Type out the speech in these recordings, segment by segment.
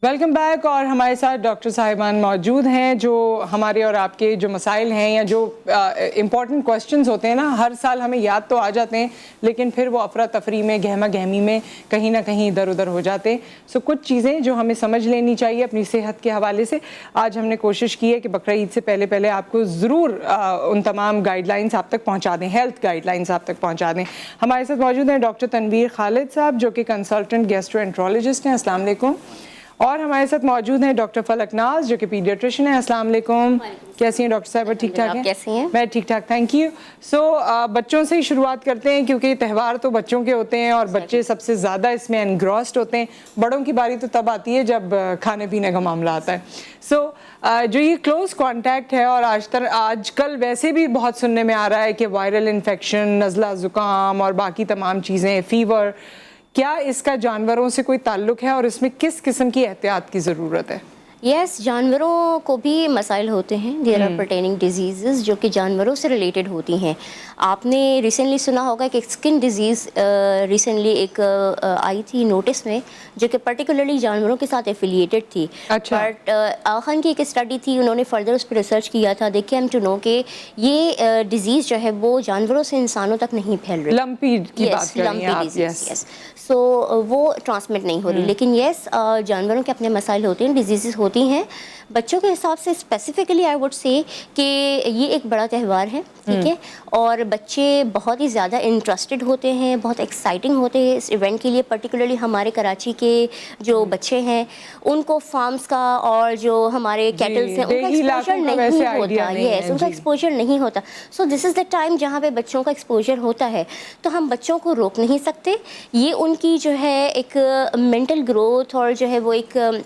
Welcome back. और हमारे साथ डॉक्टर साहिबान मौजूद हैं जो हमारे और आपके जो मसाइल हैं या जो इम्पॉर्टेंट क्वेश्चंस होते हैं ना, हर साल हमें याद तो आ जाते हैं लेकिन फिर वो अफरा तफरी में गहमा गहमी में कहीं ना कहीं इधर उधर हो जाते हैं। सो कुछ चीज़ें जो हमें समझ लेनी चाहिए अपनी सेहत के हवाले से, आज हमने कोशिश की है कि बकरा ईद से पहले पहले आपको ज़रूर उन तमाम गाइडलाइंस आप तक पहुँचा दें, हेल्थ गाइडलाइंस आप तक पहुँचा दें। हमारे साथ मौजूद हैं डॉक्टर तनवीर खालिद साहब जो कि कंसल्टेंट गैस्ट्रोएंट्रोलॉजिस्ट हैं। अस्सलाम वालेकुम। और हमारे साथ मौजूद हैं डॉक्टर फलक नाज जो कि पीडियाट्रिशियन है। अस्सलाम वालेकुम। कैसी हैं डॉक्टर साहब? ठीक ठाक हैं? कैसी हैं? मैं ठीक ठाक, थैंक यू। सो बच्चों से ही शुरुआत करते हैं क्योंकि त्यौहार तो बच्चों के होते हैं और बच्चे सबसे ज़्यादा इसमें एनग्रॉस्ड होते हैं। बड़ों की बारी तो तब आती है जब खाने पीने का मामला आता है। सो जो ये क्लोज कॉन्टैक्ट है और आजकल वैसे भी बहुत सुनने में आ रहा है कि वायरल इन्फेक्शन, नज़ला ज़ुकाम और बाकी तमाम चीज़ें, फीवर, क्या इसका जानवरों से कोई ताल्लुक है और इसमें किस किस्म की एहतियात की ज़रूरत है? यस, जानवरों को भी मसाइल होते हैं। देयर आर पर्टेनिंग डिजीज़ जो कि जानवरों से रिलेटेड होती हैं। आपने रिसेंटली सुना होगा कि स्किन डिजीज़ रिसेंटली एक आई थी नोटिस में जो कि पर्टिकुलरली जानवरों के साथ एफिलिएटेड थी। अच्छा। बट आखन की एक स्टडी थी, उन्होंने फर्दर उस पर रिसर्च किया था। देखिए हम टू नो कि ये डिजीज़ जो है वो जानवरों से इंसानों तक नहीं फैल रही। लंपी की बात कर रही हैं आप? यस। सो वो ट्रांसमिट नहीं हो रही, लेकिन यस जानवरों के अपने मसाइल होते हैं, डिजीज़ होती हैं। बच्चों के हिसाब से स्पेसिफिकली आई वुड से कि ये एक बड़ा त्यौहार है, ठीक है, और बच्चे बहुत ही ज़्यादा इंटरेस्टेड होते हैं, बहुत एक्साइटिंग होते हैं इस इवेंट के लिए। पर्टिकुलरली हमारे कराची के जो बच्चे हैं उनको फार्म्स का और जो हमारे कैटल्स हैं उनका एक्सपोजर नहीं होता। यस, उनका एक्सपोजर नहीं होता। So this is the time जहाँ पे बच्चों का एक्सपोजर होता है, तो हम बच्चों को रोक नहीं सकते। ये उनकी जो है एक मेंटल ग्रोथ और जो है वो एक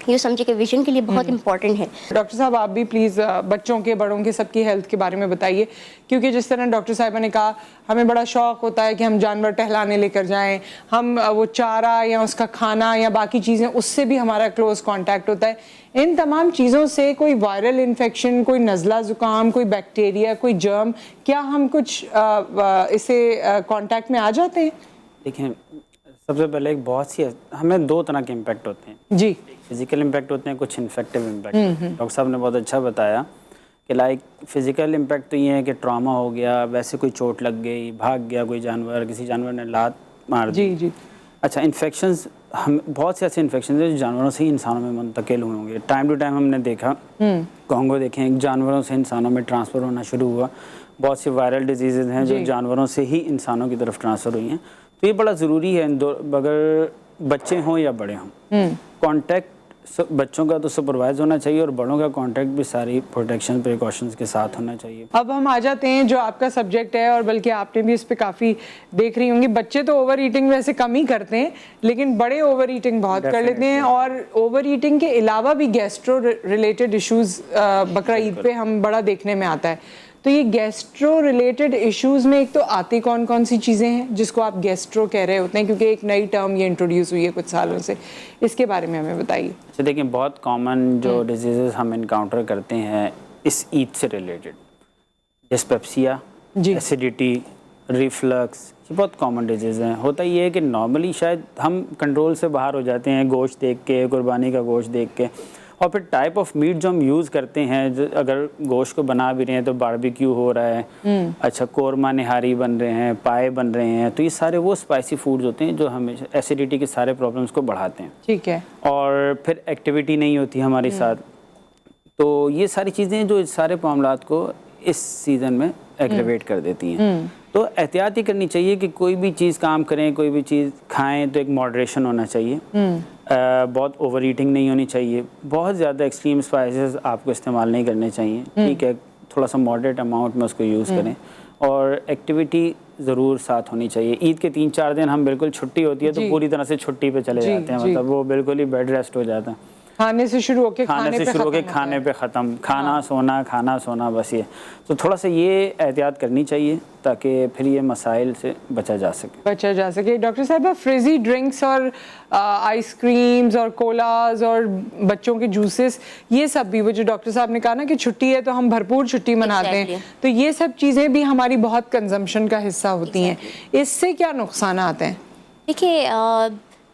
ये समझे कि विजन के लिए बहुत इंपॉर्टेंट है। डॉक्टर साहब आप भी प्लीज़ बच्चों के, बड़ों के, सबकी हेल्थ के बारे में बताइए, क्योंकि जिस तरह डॉक्टर साहिबा ने कहा हमें बड़ा शौक़ होता है कि हम जानवर टहलाने लेकर जाएं, हम वो चारा या उसका खाना या बाकी चीज़ें, उससे भी हमारा क्लोज कांटेक्ट होता है। इन तमाम चीज़ों से कोई वायरल इन्फेक्शन, कोई नज़ला ज़ुकाम, कोई बैक्टीरिया, कोई जर्म, क्या हम कुछ इससे कांटेक्ट में आ जाते हैं? देखिए, सबसे पहले एक बहुत सी हमें दो तरह के इम्पैक्ट होते हैं जी। फिजिकल इम्पैक्ट होते हैं, कुछ इन्फेक्टिव इम्पैक्ट। डॉक्टर साहब ने बहुत अच्छा बताया कि लाइक फिजिकल इम्पैक्ट तो ये है कि ट्रॉमा हो गया, वैसे कोई चोट लग गई, भाग गया कोई जानवर, किसी जानवर ने लात मार दी। जी जी। अच्छा, इन्फेक्शंस, हम बहुत से ऐसे इन्फेक्शन हैं जो जानवरों से ही इंसानों में मुंतकिल हुए होंगे। टाइम टू टाइम हमने देखा, कॉन्गो देखें, जानवरों से इंसानों में ट्रांसफ़र होना शुरू हुआ। बहुत सी वायरल डिजीज़ हैं जो जानवरों से ही इंसानों की तरफ ट्रांसफ़र हुई हैं। तो ये बड़ा ज़रूरी है, अगर बच्चे हों या बड़े हों, कांटेक्ट बच्चों का तो सुपरवाइज होना चाहिए और बड़ों का कांटेक्ट भी सारी प्रोटेक्शन प्रिकॉशंस के साथ होना चाहिए। अब हम आ जाते हैं जो आपका सब्जेक्ट है, और बल्कि आपने भी इस पे काफ़ी देख रही होंगी। बच्चे तो ओवर ईटिंग वैसे कम ही करते हैं लेकिन बड़े ओवर ईटिंग बहुत कर लेते हैं, और ओवर ईटिंग के अलावा भी गैस्ट्रो रिलेटेड इश्यूज़ बकरा ईद पे हम बड़ा देखने में आता है। तो ये गैस्ट्रो रिलेटेड इश्यूज़ में एक तो आती कौन कौन सी चीज़ें हैं जिसको आप गैस्ट्रो कह रहे होते हैं, क्योंकि एक नई टर्म ये इंट्रोड्यूस हुई है कुछ सालों से, इसके बारे में हमें बताइए। अच्छा, देखिए, बहुत कॉमन जो डिजीज़ हम इनकाउंटर करते हैं इस ईद से रिलेटेड, डिस्पेप्सिया, एसिडिटी, रिफ्लक्स, ये बहुत कॉमन डिजीज़ हैं। होता ये है कि नॉर्मली शायद हम कंट्रोल से बाहर हो जाते हैं गोश्त देख के, कुर्बानी का गोश्त देख के, और फिर टाइप ऑफ मीट जो हम यूज़ करते हैं, अगर गोश्त को बना भी रहे हैं तो बारबेक्यू हो रहा है, अच्छा कोरमा निहारी बन रहे हैं, पाए बन रहे हैं, तो ये सारे वो स्पाइसी फूड्स होते हैं जो हमेशा एसिडिटी के सारे प्रॉब्लम्स को बढ़ाते हैं। ठीक है। और फिर एक्टिविटी नहीं होती हमारे साथ, तो ये सारी चीज़ें जो इस सारे मामलात को इस सीज़न में एग्रेवेट कर देती हैं। तो एहतियात ही करनी चाहिए कि कोई भी चीज़ काम करें, कोई भी चीज़ खाएं तो एक मॉडरेशन होना चाहिए। बहुत ओवर ईटिंग नहीं होनी चाहिए, बहुत ज़्यादा एक्सट्रीम स्पाइसेस आपको इस्तेमाल नहीं करने चाहिए, ठीक है, थोड़ा सा मॉडरेट अमाउंट में उसको यूज़ करें, और एक्टिविटी ज़रूर साथ होनी चाहिए। ईद के 3-4 दिन हम बिल्कुल छुट्टी होती है तो पूरी तरह से छुट्टी पे चले जाते हैं, मतलब वो बिल्कुल ही बेड रेस्ट हो जाता है, खाने से शुरू होके खाने पे ख़त्म, खाना सोना, बस ये। तो थोड़ा सा ये एहतियात करनी चाहिए ताकि फिर ये मसाइल से बचा जा सके। डॉक्टर साहब, फ्रिजी ड्रिंक्स और आइसक्रीम्स और कोलाज और बच्चों के जूसेस, ये सब भी, वो जो डॉक्टर साहब ने कहा ना कि छुट्टी है तो हम भरपूर छुट्टी मनाते हैं, तो ये सब चीज़ें भी हमारी बहुत कंजम्पशन का हिस्सा होती हैं। इससे क्या नुकसान आते हैं? देखिए,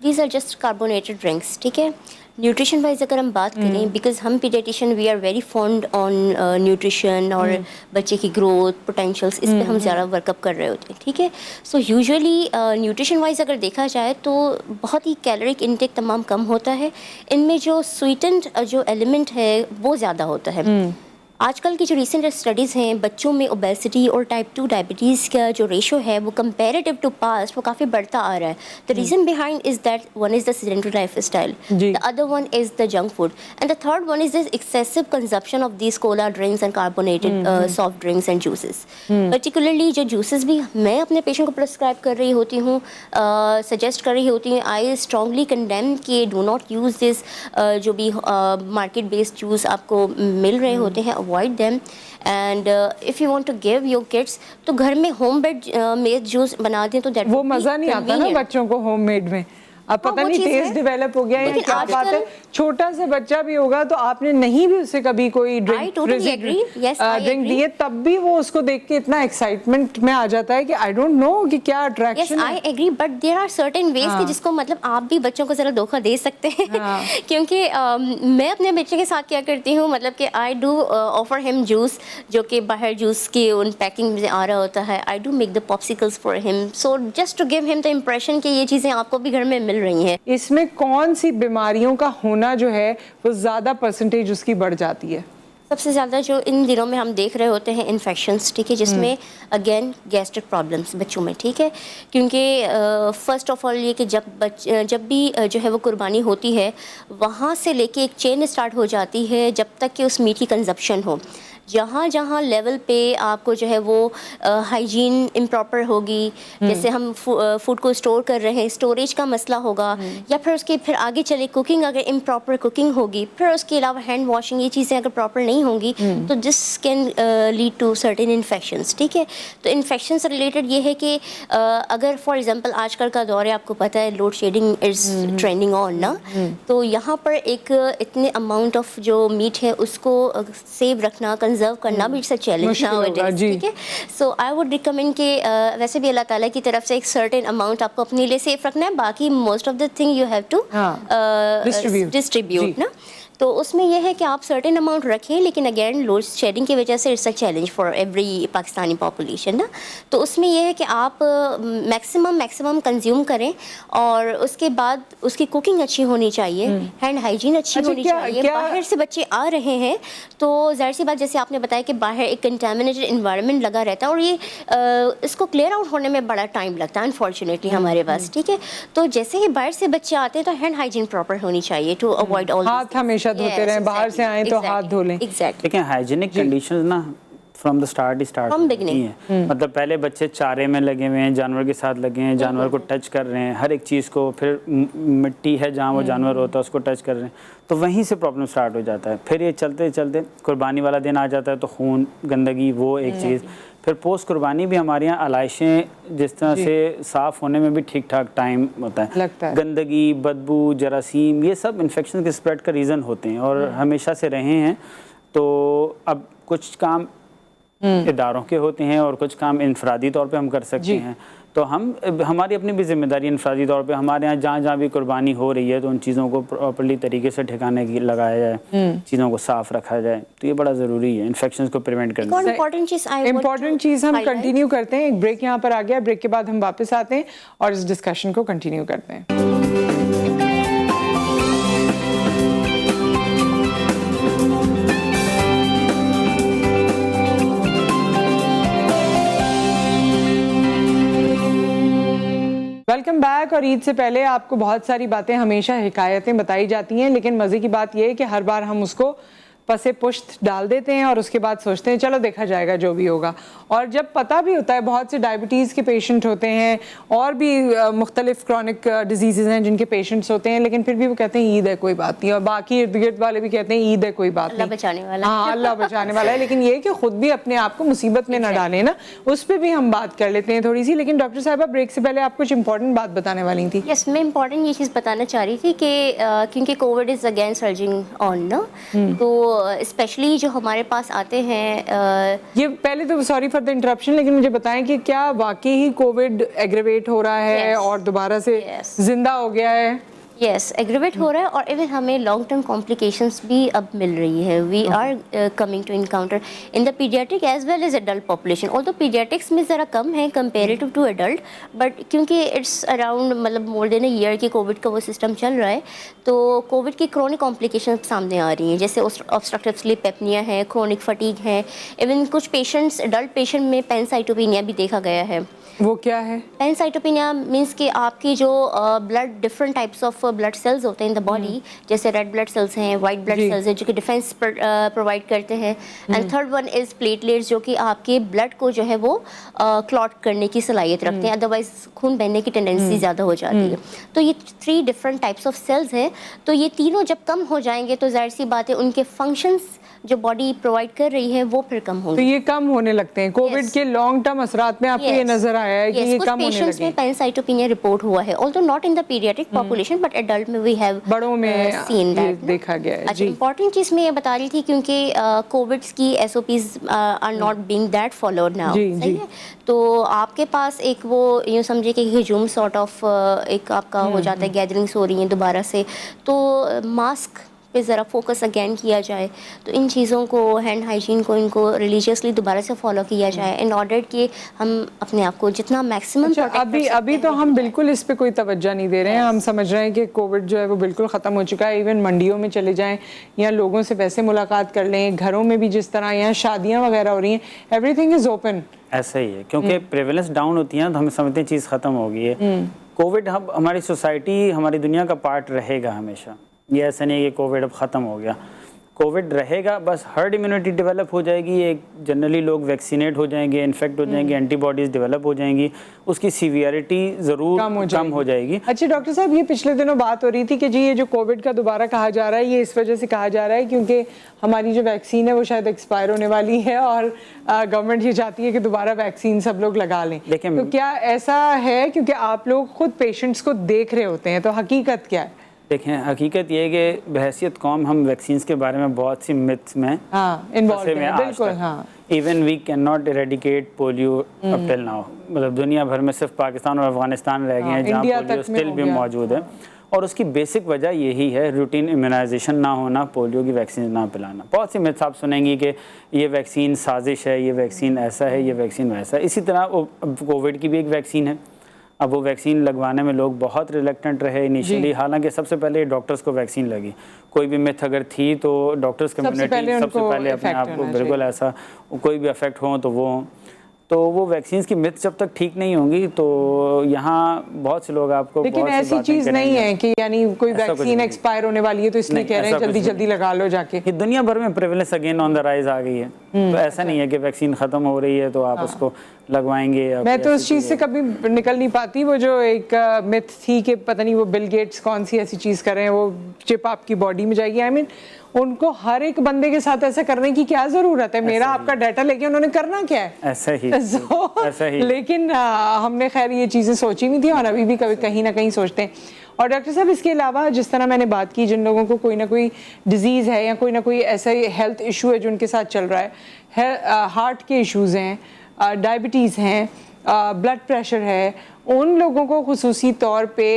these are just carbonated drinks, ठीक है। न्यूट्रिशन वाइज अगर हम बात करें, बिकॉज हम paediatrician we are very fond on nutrition और बच्चे की ग्रोथ पोटेंशियल्स, इस पे हम ज़्यादा वर्कअप कर रहे होते हैं, ठीक है। सो यूजुअली न्यूट्रिशन वाइज अगर देखा जाए तो बहुत ही कैलोरिक इनटेक तमाम कम होता है, इनमें जो स्वीटेंड जो एलिमेंट है वो ज़्यादा होता है। आजकल की जो रिसेंट स्टडीज़ हैं, बच्चों में ओबेसिटी और टाइप 2 डायबिटीज़ का जो रेशो है वो कंपैरेटिव टू पास्ट वो काफ़ी बढ़ता आ रहा है। The reason behind is that one is the sedentary life style, the other one is the junk food, and the third one is the excessive consumption of these Cola drinks and carbonated soft drinks and juices. Particularly जो juices भी मैं अपने patient को prescribe कर रही होती हूँ, suggest कर रही होती हूँ, आई स्ट्रांगली कंडेम कि डू नॉट यूज़ दिस, जो भी मार्केट बेस्ड जूस आपको मिल रहे होते हैं, avoid them, and if you want to give your kids तो घर में होम मेड जूस बना दें तो वो मज़ा नहीं आता ना बच्चों को होममेड में। अब पता नहीं टेस्ट डेवलप हो गया है क्या बात है, छोटा सा बच्चा भी होगा तो आपने नहीं भी उसे कभी कोई ड्रिंक ड्रिंक दिए तब भी वो उसको देख के इतना एक्साइटमेंट में आ जाता है कि आई डोंट नो कि क्या अट्रैक्शन है। I agree, but there are certain ways कि जिसको मतलब आप भी बच्चों को जरा धोखा दे सकते हैं। क्योंकि मैं अपने बच्चे के साथ क्या करती हूँ, मतलब कि I do offer him juice जो कि बाहर जूस के उन पैकिंग में आ रहा होता है, I do make the popsicles for him, so just to give him the impression कि ये चीज़ें आपको भी घर में मिल रही हैं। इसमें कौन सी बीमारियों का होना जो है वो ज़्यादा परसेंटेज उसकी बढ़ जाती है? सबसे ज़्यादा जो इन दिनों में हम देख रहे होते हैं इन्फेक्शंस, ठीक है, जिसमें अगेन गैस्ट्रिक प्रॉब्लम्स बच्चों में, ठीक है, क्योंकि फ़र्स्ट ऑफ ऑल ये कि जब भी जो है वो कुर्बानी होती है वहाँ से लेके एक चेन स्टार्ट हो जाती है जब तक कि उस मीट की कंजप्शन हो। जहाँ जहाँ लेवल पे आपको जो है वो हाइजीन इम्प्रॉपर होगी, जैसे हम फूड को स्टोर कर रहे हैं, स्टोरेज का मसला होगा, या फिर उसके फिर आगे चले कुकिंग अगर इम्प्रॉपर कुकिंग होगी, फिर उसके अलावा हैंड वॉशिंग, ये चीज़ें अगर प्रॉपर नहीं होंगी तो this can lead to certain infections, ठीक है। तो इन्फेक्शन से रिलेटेड ये है कि अगर फॉर एग्जांपल आजकल का दौर है, आपको पता है load shedding is trending on ना, तो यहाँ पर एक इतने अमाउंट ऑफ जो मीट है उसको सेव रखना, कंजर्व करना भी इट्स अ चैलेंज नाउअडेज, ठीक है। सो आई वुड रिकमेंड कि वैसे भी अल्लाह ताला की तरफ से एक सर्टेन अमाउंट आपको अपने लिए सेफ रखना है, बाकी most of the thing you have to distribute ना। तो उसमें यह है कि आप सर्टेन अमाउंट रखें, लेकिन अगेन लोड शेडिंग की वजह से it's a challenge for every Pakistani population ना। तो उसमें यह है कि आप मैक्सिमम कंज्यूम करें, और उसके बाद उसकी कुकिंग अच्छी होनी चाहिए, हैंड हाइजीन अच्छी होनी चाहिए। बाहर से बच्चे आ रहे हैं तो जाहिर सी बात, जैसे आपने बताया कि बाहर एक कंटेमिनेटेड इन्वायरमेंट लगा रहता है और ये इसको क्लियर आउट होने में बड़ा टाइम लगता है अनफॉर्चुनेटली हमारे पास, ठीक है। तो जैसे ही बाहर से बच्चे आते हैं तो हैंड हाइजीन प्रॉपर होनी चाहिए टू अवॉइड ऑल, हाथ हमेशा धोते रहें, बाहर से आए तो हाथ धो लें। लेकिन हाइजीनिक कंडीशंस ना फ्रॉम द स्टार्ट होती हैं। मतलब पहले बच्चे चारे में लगे हुए हैं, जानवर के साथ लगे हैं, जानवर को टच कर रहे हैं, हर एक चीज़ को, फिर मिट्टी है जहाँ वो जानवर होता है उसको टच कर रहे हैं, तो वहीं से प्रॉब्लम स्टार्ट हो जाता है। फिर ये चलते चलते कुर्बानी वाला दिन आ जाता है तो खून, गंदगी, वो एक चीज़। फिर पोस्ट कुर्बानी भी हमारे यहाँ आलाइशें जिस तरह से साफ़ होने में भी ठीक ठाक टाइम होता है, लगता है। गंदगी, बदबू, जरासीम, ये सब इन्फेक्शन के स्प्रेड का रीज़न होते हैं और हमेशा से रहे हैं। तो अब कुछ काम इदारों के होते हैं और कुछ काम इनफरादी तौर पे हम कर सकते हैं। तो हमारी अपनी भी जिम्मेदारी इनफरादी तौर पे, हमारे यहाँ जहाँ जहाँ भी कुर्बानी हो रही है तो उन चीज़ों को प्रॉपर्ली तरीके से ठिकाने की लगाया जाए, चीज़ों को साफ़ रखा जाए, तो ये बड़ा ज़रूरी है इन्फेक्शन को प्रिवेंट करने। इम्पॉर्टेंट चीज़ हम कंटिन्यू करते हैं, एक ब्रेक यहाँ पर आ गया, ब्रेक के बाद हम वापस आते हैं और इस डिस्कशन को कंटिन्यू करते हैं। Welcome back. और ईद से पहले आपको बहुत सारी बातें, हमेशा हिकायतें बताई जाती हैं, लेकिन मज़े की बात यह है कि हर बार हम उसको पसे पुश्त डाल देते हैं और उसके बाद सोचते हैं चलो देखा जाएगा जो भी होगा। और जब पता भी होता है बहुत से डायबिटीज़ के पेशेंट होते हैं और भी मुख्तलिफ क्रॉनिक डिजीज़ हैं जिनके पेशेंट्स होते हैं, लेकिन फिर भी वो कहते हैं ईद है कोई बात नहीं, और बाकी इर्द गिर्द वाले भी कहते हैं ईद है कोई बात नहीं, अल्लाह बचाने वाला। हाँ, अल्लाह बचाने वाला है। लेकिन ये कि खुद भी अपने आप को मुसीबत में न डालें ना, उस पर भी हम बात कर लेते हैं थोड़ी सी। लेकिन डॉक्टर साहिबा, ब्रेक से पहले आप कुछ इंपॉर्टेंट बात बताने वाली थी। यस, मैं इंपॉर्टेंट ये चीज़ बताना चाह रही थी कि क्योंकि Covid is again surging on ना, तो स्पेशली जो हमारे पास आते हैं, ये पहले तो सॉरी फॉर द इंटरप्शन, लेकिन मुझे बताएं कि क्या वाकई ही कोविड एग्रेवेट हो रहा है और दोबारा से जिंदा हो गया है? यस एग्रीवेट हो रहा है और इवन हमें लॉन्ग टर्म कॉम्प्लिकेशंस भी अब मिल रही है. We are coming to encounter in the paediatric as well as adult population. Although paediatrics में ज़रा कम है कंपेरेटिव टू एडल्ट, बट क्योंकि इट्स अराउंड मतलब मोर देन अ ईयर की कोविड का वो सिस्टम चल रहा है, तो कोविड की क्रोनिक कॉम्प्लिकेशन सामने आ रही हैं, जैसे ऑब्स्ट्रक्टिव स्लीप एपनिया है, क्रोनिक फटीग है, इवन कुछ पेशेंट्स एडल्ट पेशेंट में पैनसाइटोपेनिया भी देखा गया है. वो क्या है? पैनसाइटोपेनिया मीन्स कि आपकी जो blood different types of blood cells होते हैं इन द बॉडी, जैसे रेड ब्लड सेल्स हैं, वाइट ब्लड सेल्स हैं जो कि डिफेंस प्रोवाइड करते हैं, and third one is platelets जो कि आपके ब्लड को जो है वो क्लॉट करने की सलाहियत रखते हैं, अदरवाइज खून बहने की टेंडेंसी ज़्यादा हो जाती है. तो ये 3 डिफरेंट टाइप्स ऑफ सेल्स हैं, तो ये तीनों जब कम हो जाएंगे तो जाहिर सी बात है उनके फंक्शंस जो बॉडी प्रोवाइड कर रही है वो फिर कम तो होंगे. ये कम होने लगते हैं कोविड Yes. के लॉन्ग टर्म असरात में आपको ये नजर आया है कि ये कुछ कम होने पेशेंट्स लगे में पैनसाइटोपेनिया रिपोर्ट हुआ है, although not in the paediatric population but adult में वी हैव बड़ों में सीन ये दैट. देखा गया है. अच्छा, जी इंपॉर्टेंट चीज़ मैं ये बता रही थी क्योंकि कोविड की SOPs are not being that followed now. जी, सही जी. है. तो आपके पास एक वो यूँ समझिए कि हिजूम सॉर्ट ऑफ एक आपका हो जाता है, गैदरिंग्स हो रही हैं दोबारा से, तो मास्क पे ज़रा फोकस अगेन किया जाए, तो इन चीज़ों को, हैंड हाइजीन को, इनको रिलीजियसली दोबारा से फॉलो किया जाए इन ऑर्डर कि हम अपने आप को जितना मैक्सिमम. अच्छा, अभी तो हम बिल्कुल इस पे कोई तवज्जो नहीं दे रहे हैं. हम समझ रहे हैं कि कोविड जो है वो बिल्कुल ख़त्म हो चुका है. इवन मंडियों में चले जाएं या लोगों से वैसे मुलाकात कर लें, घरों में भी जिस तरह यहाँ शादियाँ वगैरह हो रही हैं, एवरीथिंग इज़ ओपन. ऐसा ही है क्योंकि प्रेवलेंस डाउन होती है तो हम समझते हैं चीज़ ख़त्म हो गई है. कोविड अब हमारी सोसाइटी, हमारी दुनिया का पार्ट रहेगा हमेशा. ये ऐसा नहीं है कि कोविड अब ख़त्म हो गया. कोविड रहेगा, बस हर्ड इम्यूनिटी डेवलप हो जाएगी. एक जनरली लोग वैक्सीनेट हो जाएंगे, इन्फेक्ट हो जाएंगे, एंटीबॉडीज़ डेवलप हो जाएंगी, उसकी सीवियरिटी ज़रूर कम हो जाएगी. अच्छा डॉक्टर साहब, ये पिछले दिनों बात हो रही थी कि जी ये जो कोविड का दोबारा कहा जा रहा है, ये इस वजह से कहा जा रहा है क्योंकि हमारी जो वैक्सीन है वो शायद एक्सपायर होने वाली है और गवर्नमेंट ये चाहती है कि दोबारा वैक्सीन सब लोग लगा लें. तो क्या ऐसा है? क्योंकि आप लोग खुद पेशेंट्स को देख रहे होते हैं, तो हकीकत क्या है? देखें, हकीकत ये है कि बहैसियत कौम हम वैक्सीन्स के बारे में बहुत सी मिथ्स में इन्वॉल्व हैं. बिल्कुल. हाँ, even we can not eradicate polio up till now. मतलब दुनिया भर में सिर्फ पाकिस्तान और अफगानिस्तान रह गए हैं जहाँ पोलियो स्टिल भी मौजूद है, और उसकी बेसिक वजह यही है, रूटीन इम्यूनाइजेशन ना होना, पोलियो की वैक्सीन ना पिलाना. बहुत सी मिथ्स आप सुनेंगी कि ये वैक्सीन साजिश है, ये वैक्सीन ऐसा है, ये वैक्सीन वैसा है. इसी तरह कोविड की भी एक वैक्सीन है. अब वो वैक्सीन लगवाने में लोग बहुत रिलेक्टेंट रहे इनिशियली, हालांकि सबसे पहले डॉक्टर्स को वैक्सीन लगी. कोई भी मिथ अगर थी तो डॉक्टर्स कम्युनिटी सबसे पहले अपने आप को बिल्कुल ऐसा कोई भी अफेक्ट हो तो वो हों. तो वो वैक्सीन्स की मिथ जब तक ठीक नहीं होंगी तो यहाँ बहुत से लोग आपको, लेकिन ऐसी चीज़ नहीं है कि यानी कोई वैक्सीन एक्सपायर होने वाली है तो इसलिए कह रहे हैं जल्दी जल्दी लगा लो जाके. दुनिया भर में prevalence again on the rise आ गई है. तो ऐसा नहीं है कि वैक्सीन ख़त्म हो रही है तो आप उसको लगवाएंगे. मैं तो उस चीज़ से कभी निकल नहीं पाती. वो जो एक मिथ थी कि पता नहीं वो बिल गेट्स कौन सी ऐसी चीज़ कर रहे हैं, वो चिप आपकी बॉडी में जाएगी. आई मीन उनको हर एक बंदे के साथ ऐसा करने की क्या ज़रूरत है? मेरा आपका डाटा लेके उन्होंने करना क्या है? ऐसा ही. ऐसा ही. लेकिन हमने खैर ये चीज़ें सोची नहीं थी और अभी भी कभी कहीं ना कहीं सोचते हैं. और डॉक्टर साहब, इसके अलावा जिस तरह मैंने बात की, जिन लोगों को कोई ना कोई डिजीज़ है या कोई ना कोई ऐसा हेल्थ इशू है जो उनके साथ चल रहा है, हार्ट के इश्यूज़ हैं, डायबिटीज़ हैं, ब्लड प्रेशर है, उन लोगों को खुसूसी तौर पे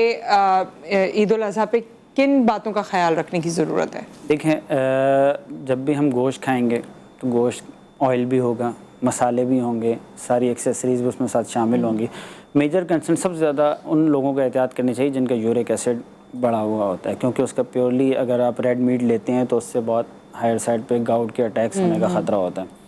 ईद उल अज़हा पे किन बातों का ख्याल रखने की ज़रूरत है? देखें, जब भी हम गोश्त खाएंगे तो गोश्त ऑयल भी होगा, मसाले भी होंगे, सारी एक्सेसरीज भी उसमें साथ शामिल होंगी. मेजर कंसर्न सबसे ज़्यादा उन लोगों को एहतियात करनी चाहिए जिनका यूरिक एसिड बढ़ा हुआ होता है, क्योंकि उसका प्योरली अगर आप रेड मीट लेते हैं तो उससे बहुत हायर साइड पे गाउट के अटैक्स होने का ख़तरा होता है.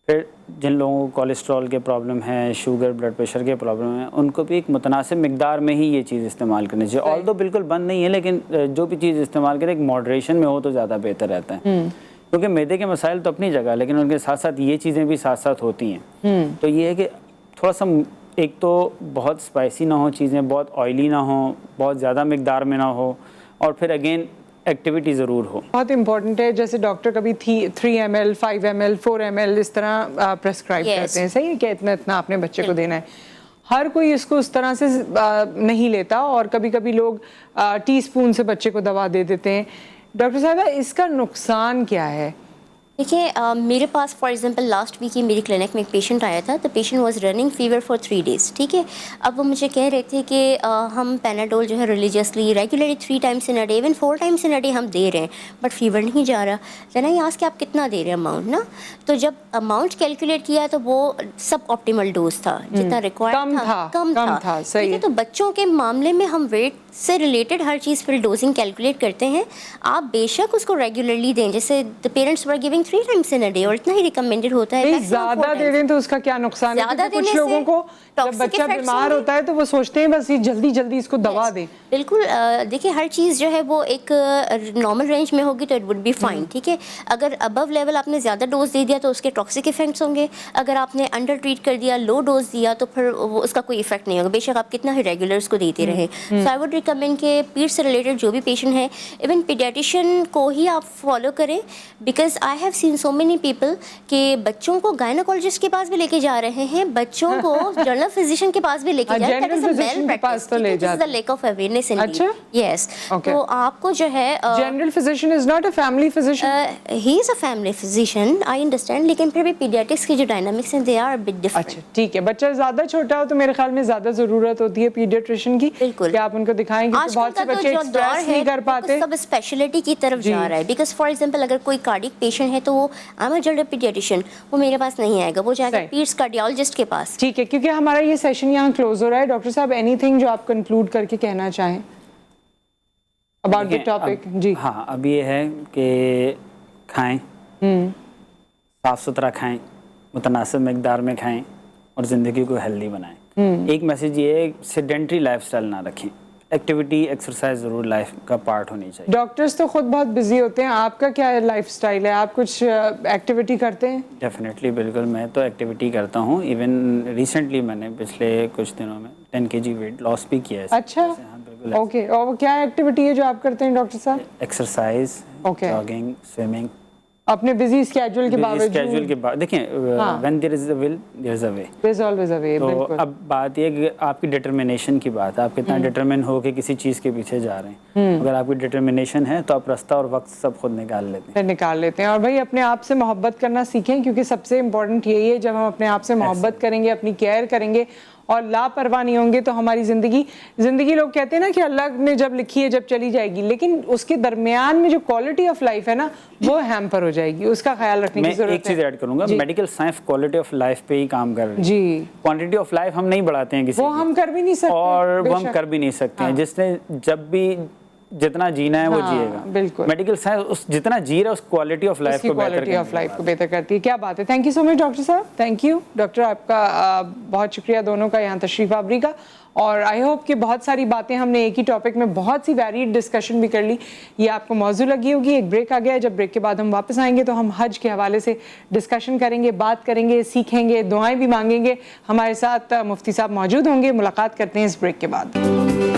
फिर जिन लोगों को कोलेस्ट्रॉल के प्रॉब्लम है, शुगर ब्लड प्रेशर के प्रॉब्लम है, उनको भी एक मुतनासिब मिकदार में ही ये चीज़ इस्तेमाल करनी चाहिए. ऑल्दो बिल्कुल बंद नहीं है, लेकिन जो भी चीज़ इस्तेमाल करें एक मॉडरेशन में हो तो ज़्यादा बेहतर रहता है. क्योंकि मैदे के मसाइल तो अपनी जगह, लेकिन उनके साथ साथ ये चीज़ें भी साथ साथ होती हैं. तो ये है कि थोड़ा सा, एक तो बहुत स्पाइसी ना हो चीज़ें, बहुत ऑयली ना हो, बहुत ज़्यादा मिकदार में ना हो, और फिर अगेन एक्टिविटी ज़रूर हो. बहुत इंपॉर्टेंट है. जैसे डॉक्टर कभी 3 ml 5 ml 4 ml इस तरह प्रेस्क्राइब करते हैं, सही है कि इतना इतना आपने बच्चे को देना है. हर कोई इसको उस तरह से नहीं लेता और कभी कभी लोग टीस्पून से बच्चे को दवा दे देते हैं. डॉक्टर साहब, इसका नुकसान क्या है? देखिए मेरे पास फॉर एग्जांपल लास्ट वीक ही मेरी क्लिनिक में एक पेशेंट आया था। The patient was running fever for 3 days, ठीक है। अब वो मुझे कह रहे थे कि हम पैनाडोल जो है religiously regularly 3 times in a day, even 4 times in a day हम दे रहे हैं, बट फीवर नहीं जा रहा। देन आई आस्क्ड कि आप कितना दे रहे हैं अमाउंट ना। तो जब अमाउंट कैलकुलेट किया तो वो सब ऑप्टिमल डोज था, जितना रिक्वायर्ड था कम था, सही ठीक है। तो बच्चों के मामले में हम वेट से रिलेटेड हर चीज़ पर डोजिंग कैलकुलेट करते हैं। आप बेशक उसको रेगुलरली दें, जैसे the parents were giving 3 times in a day, और इतना ही रिकमेंडेड होता है। ज्यादा दे दें तो उसका क्या नुकसान है? ज़्यादा कुछ लोगों को जब बच्चा बीमार होता है तो वो सोचते हैं बस ये जल्दी जल्दी इसको दवा दें। बिल्कुल, देखिए हर चीज़ जो है वो एक नॉर्मल रेंज में होगी तो इट वुड बी फाइन, ठीक है। अगर अबव लेवल आपने ज़्यादा डोज दे दिया तो उसके टॉक्सिक इफेक्ट्स होंगे। अगर आपने अंडर ट्रीट कर दिया, लो डोज दिया, तो फिर वो उसका कोई इफेक्ट नहीं होगा, बेशक आप कितना ही रेगुलर उसको देते रहे। सो आई वुड रिकमेंड कि पीड से रिलेटेड जो भी पेशेंट है, इवन पीडियाट्रिशियन को ही आप फॉलो करें, because I have seen so many people कि बच्चों को गायनोकोलॉजिस्ट के पास भी लेके जा रहे हैं, बच्चों को जनरल फिजिशियन के पास भी लेके जा रहे हैं। The lack of awareness in yes. तो आपको जो है general physician is not a family physician, he is a family physician, I understand, लेकिन फिर भी पीडियाट्रिक्स के जो डायनामिक्स हैं they are a bit different. अच्छा ठीक है, बच्चा ज़्यादा छोटा हो तो मेरे ख्याल में ज़्यादा ज़रूरत होती है पीडियाट्रिशियन की। बिल्कुल, कि आप उनको दिखाएंगे कि बहुत से बच्चे एक्सप्रेस नहीं कर पाते, सब स्पेशलिटी की तरफ जा रहा है। बिकॉज फॉर एग्जांपल अगर कोई कार्डिक पेशेंट है तो वो I am a general paediatrician, वो मेरे पास नहीं आएगा, वो जाएगा पीड्स कार्डियोलॉजिस्ट के पास। ठीक है, क्योंकि हमारा ये सेशन यहाँ क्लोज हो रहा है। डॉक्टर साहब एनीथिंग जो आप कंक्लूड करके कहना चाहें अबाउट द टॉपिक? जी हाँ, अब ये है कि खाएं, साफ सुथरा खाएं, मुतनासिब मिकदार में खाएं और ज़िंदगी को हेल्दी बनाएं। एक मैसेज ये है, सेडेंट्री लाइफस्टाइल ना रखें, एक्टिविटी एक्सरसाइज ज़रूर लाइफ का पार्ट होनी चाहिए। डॉक्टर्स तो खुद बहुत बिजी होते हैं, आपका क्या लाइफस्टाइल है? आप कुछ एक्टिविटी करते हैं? डेफिनेटली, बिल्कुल, मैं तो एक्टिविटी करता हूँ। इवन रिसेंटली मैंने पिछले कुछ दिनों में 10 kg वेट लॉस भी किया है। अच्छा, ओके। और क्या एक्टिविटी है जो आप करते हैं डॉक्टर साहब? Exercise, jogging, swimming. अपने बिजी स्केड्यूल के बावजूद देखिए, when there is a will there is a way, there is always a way. तो अब बात ये कि आपकी डिटर्मिनेशन की बात है, आप कितना डिटरमिन हो के किसी चीज़ के पीछे जा रहे हैं। अगर आपकी डिटर्मिनेशन है तो आप रास्ता और वक्त सब खुद निकाल लेते हैं। और भाई अपने आप से मोहब्बत करना सीखें, क्योंकि सबसे इम्पोर्टेंट यही है, जब हम अपने आप से मोहब्बत करेंगे, अपनी केयर करेंगे और लापरवाह नहीं होंगे तो हमारी ज़िंदगी लोग कहते हैं ना कि अल्लाह ने जब लिखी है जब चली जाएगी, लेकिन उसके दरमियान में जो क्वालिटी ऑफ लाइफ है ना वो हैम्पर हो जाएगी, उसका ख्याल रखने की जरूरत है। मैं एक चीज़ ऐड करूंगा, medical science quality of life पे ही काम कर रही है जी। क्वांटिटी ऑफ लाइफ हम नहीं बढ़ाते हैं किसी वो हम कर भी नहीं सकते, और वो हम कर भी नहीं सकते हैं। जिसने जब भी जितना जीना है वो जिएगा। बिल्कुल, मेडिकल साइंस उस जितना जी रहा है उस क्वालिटी ऑफ लाइफ को बेहतर करती है। क्या बात है, thank you so much doctor साहब, थैंक यू। डॉक्टर आपका बहुत शुक्रिया दोनों का यहाँ तशरीफ आवरी का, और आई होप कि बहुत सारी बातें हमने एक ही टॉपिक में बहुत सी वैरिड डिस्कशन भी कर ली, ये आपको मौजू लगी होगी। एक ब्रेक आ गया है, जब ब्रेक के बाद हम वापस आएंगे तो हम हज के हवाले से डिस्कशन करेंगे, बात करेंगे, सीखेंगे, दुआएं भी मांगेंगे। हमारे साथ मुफ्ती साहब मौजूद होंगे। मुलाकात करते हैं इस ब्रेक के बाद।